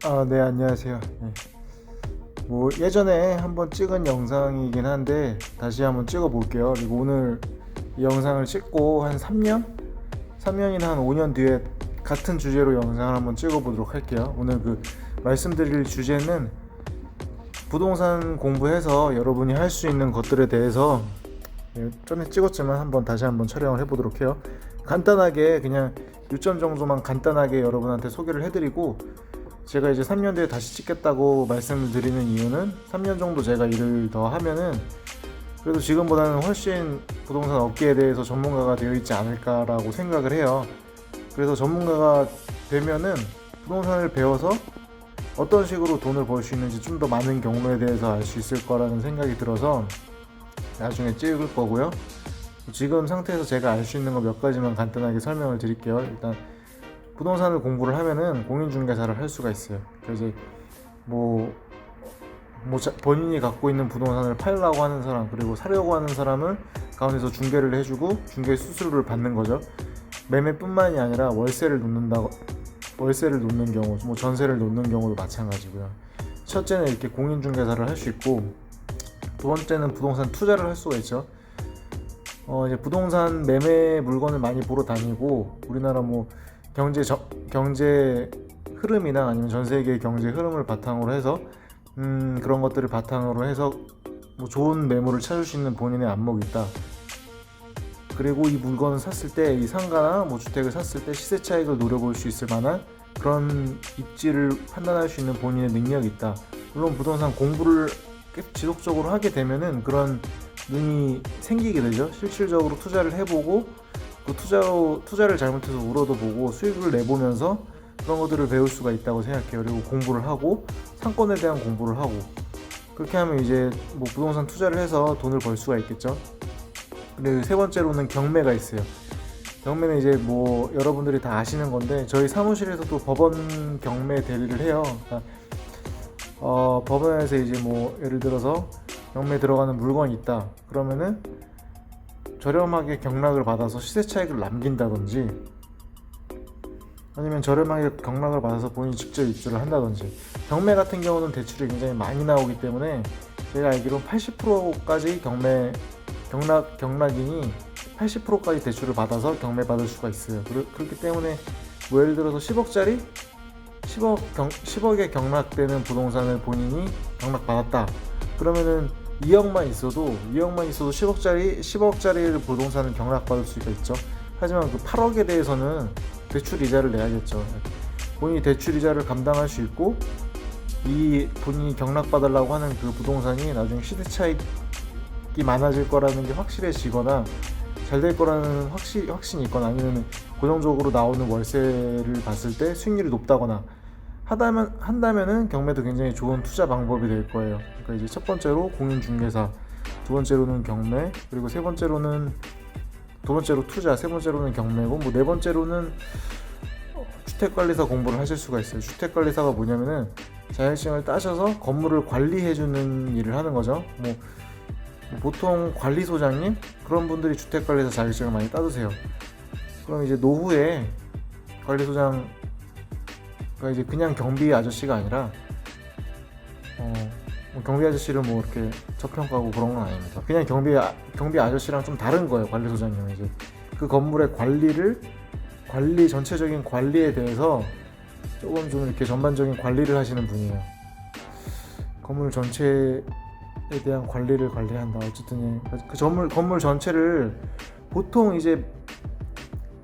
네, 안녕하세요. 네. 뭐 예전에 한번 찍은 영상이긴 한데 다시 한번 찍어 볼게요. 그리고 오늘 이 영상을 찍고 한 3년? 3년이나 한 5년 뒤에 같은 주제로 영상을 한번 찍어 보도록 할게요. 오늘 말씀드릴 주제는 부동산 공부해서 여러분이 할 수 있는 것들에 대해서 전에 찍었지만 다시 한번 촬영을 해 보도록 해요. 간단하게 그냥 요점 정도만 간단하게 여러분한테 소개를 해드리고, 제가 이제 3년 뒤에 다시 찍겠다고 말씀을 드리는 이유는 3년 정도 제가 일을 더 하면은 그래도 지금보다는 훨씬 부동산 업계에 대해서 전문가가 되어 있지 않을까라고 생각을 해요. 그래서 전문가가 되면은 부동산을 배워서 어떤 식으로 돈을 벌 수 있는지 좀 더 많은 경로에 대해서 알 수 있을 거라는 생각이 들어서 나중에 찍을 거고요. 지금 상태에서 제가 알 수 있는 거 몇 가지만 간단하게 설명을 드릴게요. 일단 부동산을 공부를 하면은 공인중개사를 할 수가 있어요. 그래서 이제 본인이 갖고 있는 부동산을 팔려고 하는 사람, 그리고 사려고 하는 사람을 가운데서 중개를 해주고 중개 수수료를 받는 거죠. 매매뿐만이 아니라 월세를 놓는 경우, 전세를 놓는 경우도 마찬가지고요. 첫째는 이렇게 공인중개사를 할 수 있고, 두 번째는 부동산 투자를 할 수가 있죠. 이제 부동산 매매 물건을 많이 보러 다니고, 우리나라 경제 흐름이나 아니면 전 세계의 경제 흐름을 바탕으로 해서 그런 것들을 바탕으로 해서 좋은 매물을 찾을 수 있는 본인의 안목이 있다. 그리고 이 물건을 샀을 때, 이 상가나 주택을 샀을 때 시세 차익을 노려볼 수 있을 만한 그런 입지를 판단할 수 있는 본인의 능력이 있다. 물론 부동산 공부를 지속적으로 하게 되면은 그런 눈이 생기게 되죠. 실질적으로 투자를 해보고 그 투자를 잘못해서 울어도 보고 수익을 내보면서 그런 것들을 배울 수가 있다고 생각해요. 그리고 공부를 하고 상권에 대한 공부를 하고, 그렇게 하면 이제 부동산 투자를 해서 돈을 벌 수가 있겠죠. 그리고 세 번째로는 경매가 있어요. 경매는 이제 여러분들이 다 아시는 건데, 저희 사무실에서도 법원 경매 대리를 해요. 그러니까 법원에서 이제 예를 들어서 경매에 들어가는 물건이 있다 그러면은 저렴하게 경락을 받아서 시세 차익을 남긴다든지, 아니면 저렴하게 경락을 받아서 본인이 직접 입주를 한다든지. 경매 같은 경우는 대출이 굉장히 많이 나오기 때문에 제가 알기로 80%까지 경락인이 80%까지 대출을 받아서 경매 받을 수가 있어요. 그렇기 때문에 예를 들어서 10억에 경락되는 부동산을 본인이 경락 받았다 그러면은 2억만 있어도 10억짜리 부동산을 경락받을 수가 있죠. 하지만 그 8억에 대해서는 대출 이자를 내야겠죠. 본인이 대출 이자를 감당할 수 있고, 이 본인이 경락받으려고 하는 그 부동산이 나중에 시세 차익이 많아질 거라는 게 확실해지거나 잘 될 거라는 확신이 있거나, 아니면 고정적으로 나오는 월세를 봤을 때 수익률이 높다거나 한다면은 경매도 굉장히 좋은 투자 방법이 될 거예요. 그러니까 이제 첫 번째로 공인중개사, 두 번째로는 경매, 그리고 두 번째로 투자, 세 번째로는 경매고, 네 번째로는 주택관리사 공부를 하실 수가 있어요. 주택관리사가 뭐냐면은 자격증을 따셔서 건물을 관리해주는 일을 하는 거죠. 보통 관리소장님 그런 분들이 주택관리사 자격증을 많이 따두세요. 그럼 이제 노후에 관리소장, 그러니까 이제 그냥 경비 아저씨가 아니라 경비 아저씨를 이렇게 저평가하고 그런 건 아닙니다. 그냥 경비 아저씨랑 좀 다른 거예요. 관리소장님은 이제 그 건물의 전체적인 관리에 대해서 조금 좀 이렇게 전반적인 관리를 하시는 분이에요. 건물 전체에 대한 관리를 관리한다. 어쨌든 그 건물 전체를, 보통 이제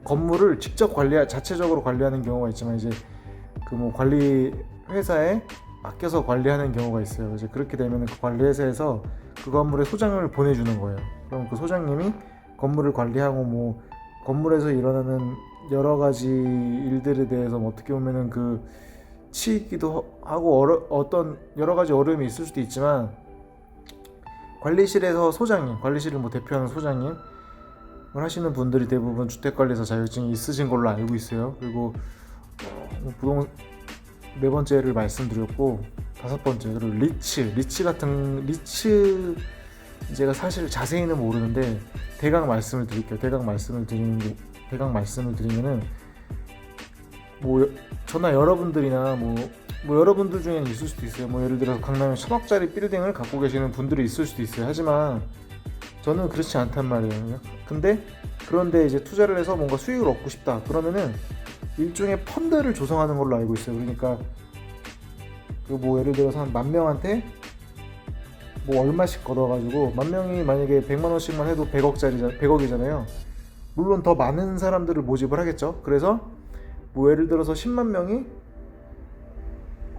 건물을 직접 자체적으로 관리하는 경우가 있지만, 이제 관리 회사에 맡겨서 관리하는 경우가 있어요. 이제 그렇게 되면 그 관리 회사에서 그 건물의 소장을 보내주는 거예요. 그럼 그 소장님이 건물을 관리하고 건물에서 일어나는 여러 가지 일들에 대해서 어떻게 보면은 치이기도 하고 어떤 여러 가지 어려움이 있을 수도 있지만, 관리실에서 관리실을 대표하는 소장님을 하시는 분들이 대부분 주택관리사 자격증이 있으신 걸로 알고 있어요. 그리고 네 번째를 말씀드렸고, 다섯 번째, 그리고 리츠 제가 사실 자세히는 모르는데 대강 말씀을 드릴게요. 대강 말씀을 드리면은 저나 여러분들이나 뭐 여러분들 중에는 있을 수도 있어요. 뭐 예를 들어서 강남에 1,000억짜리 빌딩을 갖고 계시는 분들이 있을 수도 있어요. 하지만 저는 그렇지 않단 말이에요. 근데 그런데 이제 투자를 해서 뭔가 수익을 얻고 싶다 그러면은 일종의 펀드를 조성하는 걸로 알고 있어요. 그러니까 그 뭐 예를 들어서 한 10,000명한테 뭐 얼마씩 걷어가지고 10,000명이 만약에 100만 원씩만 해도 100억이잖아요. 물론 더 많은 사람들을 모집을 하겠죠. 그래서 뭐 예를 들어서 10만 명이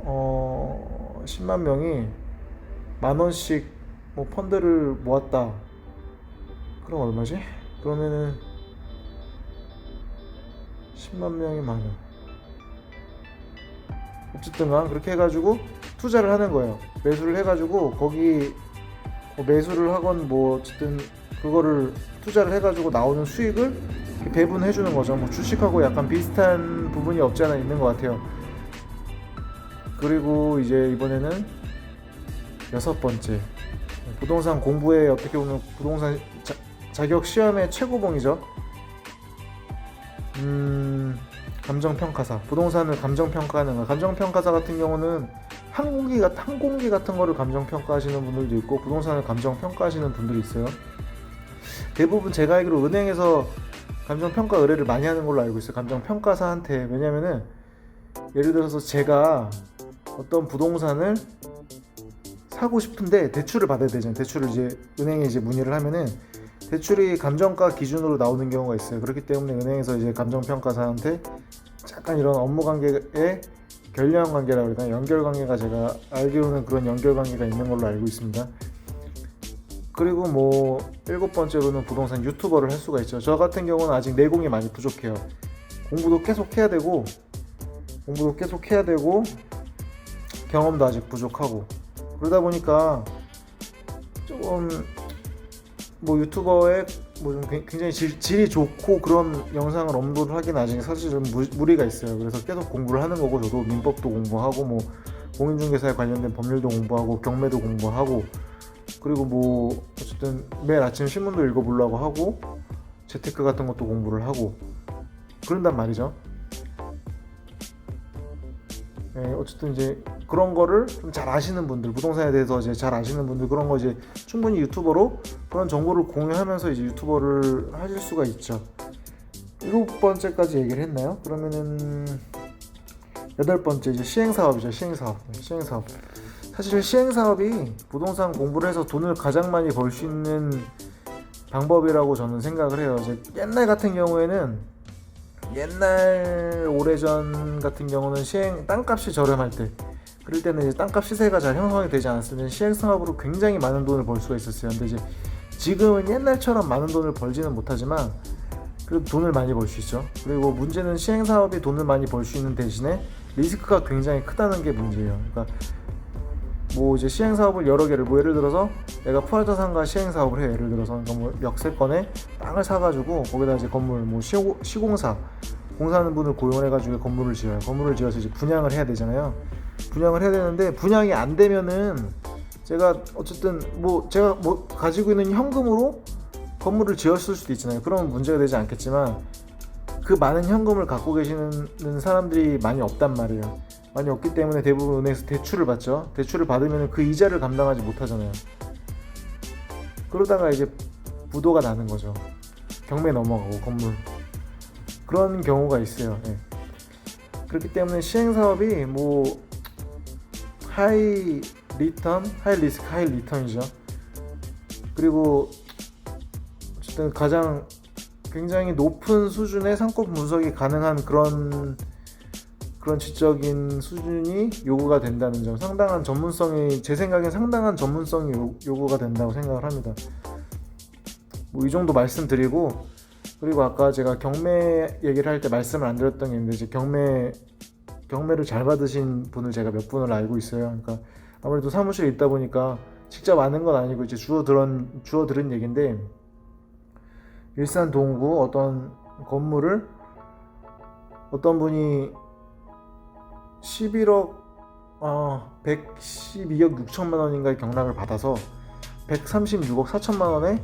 10만 명이 10,000원씩 뭐 펀드를 모았다. 그럼 얼마지? 그러면은 10만 명이 10,000원. 어쨌든 그렇게 해가지고 투자를 하는 거예요. 매수를 해가지고 거기 매수를 하건 뭐 어쨌든 그거를 투자를 해가지고 나오는 수익을 배분해 주는 거죠. 뭐 주식하고 약간 비슷한 부분이 없지 않아 있는 것 같아요. 그리고 이제 이번에는 6번째, 부동산 공부에 어떻게 보면 부동산 자격 시험의 최고봉이죠. 감정평가사, 부동산을 감정평가하는 거. 감정평가사 같은 경우는 항공기 같은 거를 감정평가하시는 분들도 있고 부동산을 감정평가하시는 분들이 있어요. 대부분 제가 알기로 은행에서 감정평가 의뢰를 많이 하는 걸로 알고 있어요. 감정평가사한테. 왜냐면은 예를 들어서 제가 어떤 부동산을 사고 싶은데 대출을 받아야 되잖아요. 대출을 이제 은행에 이제 문의를 하면은 대출이 감정가 기준으로 나오는 경우가 있어요. 그렇기 때문에 은행에서 이제 감정평가사한테 약간 이런 업무 관계의 결례형 관계라고 그러나 연결 관계가 제가 알기로는 그런 연결 관계가 있는 걸로 알고 있습니다. 그리고 뭐 7번째로는 부동산 유튜버를 할 수가 있죠. 저 같은 경우는 아직 내공이 많이 부족해요. 공부도 계속 해야 되고 경험도 아직 부족하고 그러다 보니까 조금 뭐 유튜버에 뭐 좀 굉장히 질이 좋고 그런 영상을 업로드를 하기는 아직 사실은 무리가 있어요. 그래서 계속 공부를 하는 거고 저도 민법도 공부하고 뭐 공인중개사에 관련된 법률도 공부하고 경매도 공부하고 그리고 뭐 어쨌든 매일 아침 신문도 읽어보려고 하고 재테크 같은 것도 공부를 하고 그런단 말이죠. 네, 어쨌든 이제 그런 거를 좀 잘 아시는 분들, 부동산에 대해서 이제 잘 아시는 분들 그런 거 이제 충분히 유튜버로 그런 정보를 공유하면서 이제 유튜버를 하실 수가 있죠. 7번째까지 얘기를 했나요? 그러면은 8번째 이제 시행사업이죠. 시행사업. 사실 시행사업이 부동산 공부를 해서 돈을 가장 많이 벌 수 있는 방법이라고 저는 생각을 해요. 이제 옛날 같은 경우에는 오래전 같은 경우는 땅값이 저렴할 때 그럴 때는 이제 땅값 시세가 잘 형성이 되지 않았을 때 시행사업으로 굉장히 많은 돈을 벌 수가 있었어요. 근데 이제 지금은 옛날처럼 많은 돈을 벌지는 못하지만 그래도 돈을 많이 벌 수 있죠. 그리고 문제는 시행사업이 돈을 많이 벌 수 있는 대신에 리스크가 굉장히 크다는 게 문제예요. 그러니까 뭐 이제 시행사업을 여러 개를 뭐 예를 들어서 내가 푸아자산가 시행사업을 해. 예를 들어서 그러니까 뭐 역세권에 땅을 사가지고 거기다 이제 건물 뭐 시공사 공사하는 분을 고용해가지고 건물을 지어서 이제 분양을 해야 되잖아요. 분양을 해야 되는데 분양이 안 되면은 제가 어쨌든 뭐 제가 뭐 가지고 있는 현금으로 건물을 지었을 수도 있잖아요. 그러면 문제가 되지 않겠지만 그 많은 현금을 갖고 계시는 사람들이 많이 없단 말이에요. 많이 없기 때문에 대부분 은행에서 대출을 받죠. 대출을 받으면 그 이자를 감당하지 못하잖아요. 그러다가 이제 부도가 나는 거죠. 경매 넘어가고 건물 그런 경우가 있어요. 네. 그렇기 때문에 시행사업이 뭐 하이 리턴, 하이 리스크, 하이 리턴이죠. 그리고 어쨌든 가장 굉장히 높은 수준의 상권 분석이 가능한 그런 지적인 수준이 요구가 된다는 점, 상당한 전문성이 제 생각엔 상당한 전문성이 요구가 된다고 생각을 합니다. 뭐 이 정도 말씀드리고 그리고 아까 제가 경매 얘기를 할 때 말씀을 안 드렸던 게 있는데 이제 경매를 잘 받으신 분을 제가 몇 분을 알고 있어요. 그러니까 아무래도 사무실에 있다 보니까 직접 아는 건 아니고 이제 주워 들은 얘기인데 일산 동구 어떤 건물을 어떤 분이 112억 6천만 원인가의 경락을 받아서 136억 4천만 원에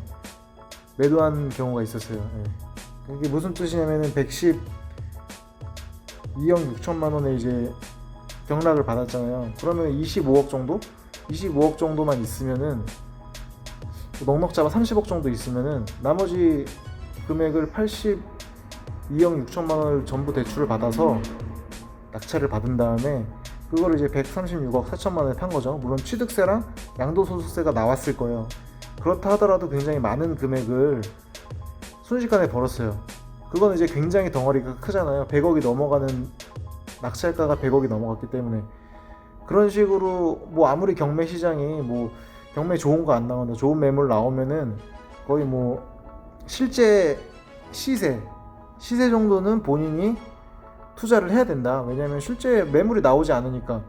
매도한 경우가 있었어요. 네. 이게 무슨 뜻이냐면은 112억 6천만 원에 이제 경락을 받았잖아요. 그러면 25억 정도? 25억 정도만 있으면은, 넉넉 잡아 30억 정도 있으면은 나머지 금액을 82억 6천만 원을 전부 대출을 받아서 낙찰을 받은 다음에 그거를 이제 136억 4천만 원에 판 거죠. 물론 취득세랑 양도소득세가 나왔을 거예요. 그렇다 하더라도 굉장히 많은 금액을 순식간에 벌었어요. 그건 이제 굉장히 덩어리가 크잖아요. 100억이 넘어가는, 낙찰가가 100억이 넘어갔기 때문에. 그런 식으로 뭐 아무리 경매 시장이 뭐 경매 좋은 거 안 나온다, 좋은 매물 나오면은 거의 뭐 실제 시세 정도는 본인이 투자를 해야 된다. 왜냐면 실제 매물이 나오지 않으니까.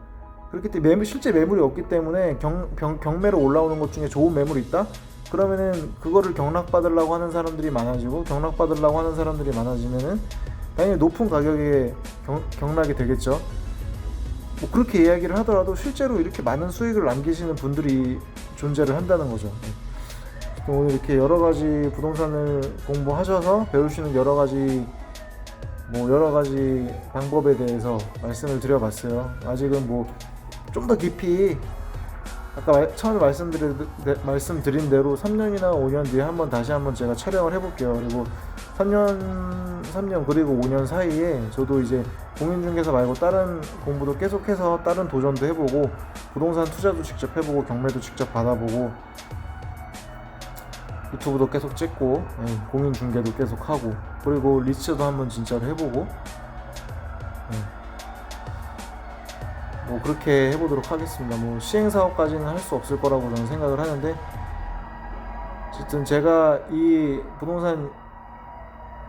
그렇기 때문에 실제 매물이 없기 때문에 경매로 올라오는 것 중에 좋은 매물이 있다? 그러면은 그거를 경락받으려고 하는 사람들이 많아지고, 경락받으려고 하는 사람들이 많아지면은 당연히 높은 가격에 경락이 되겠죠. 뭐 그렇게 이야기를 하더라도 실제로 이렇게 많은 수익을 남기시는 분들이 존재를 한다는 거죠. 오늘 이렇게 여러 가지 부동산을 공부하셔서 배우시는 여러 가지 방법에 대해서 말씀을 드려봤어요. 아직은 뭐 좀 더 깊이, 아까 처음에 말씀드린 대로 3년이나 5년 뒤에 다시 한번 제가 촬영을 해볼게요. 그리고 3년 그리고 5년 사이에 저도 이제 공인중개사 말고 다른 공부도 계속해서 다른 도전도 해보고, 부동산 투자도 직접 해보고, 경매도 직접 받아보고, 유튜브도 계속 찍고, 공인중개도 계속 하고, 그리고 리츠도 한번 진짜로 해보고, 뭐 그렇게 해보도록 하겠습니다. 뭐 시행사업까지는 할 수 없을 거라고 저는 생각을 하는데, 어쨌든 제가 이 부동산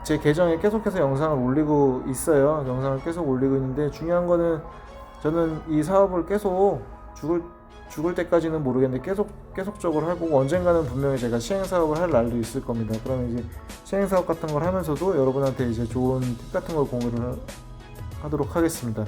제 계정에 계속해서 영상을 올리고 있어요. 영상을 계속 올리고 있는데, 중요한 거는 저는 이 사업을 계속 죽을 때까지는 모르겠는데 계속적으로 해보고, 언젠가는 분명히 제가 시행사업을 할 날도 있을 겁니다. 그러면 이제 시행사업 같은 걸 하면서도 여러분한테 이제 좋은 팁 같은 걸 공유를 하도록 하겠습니다.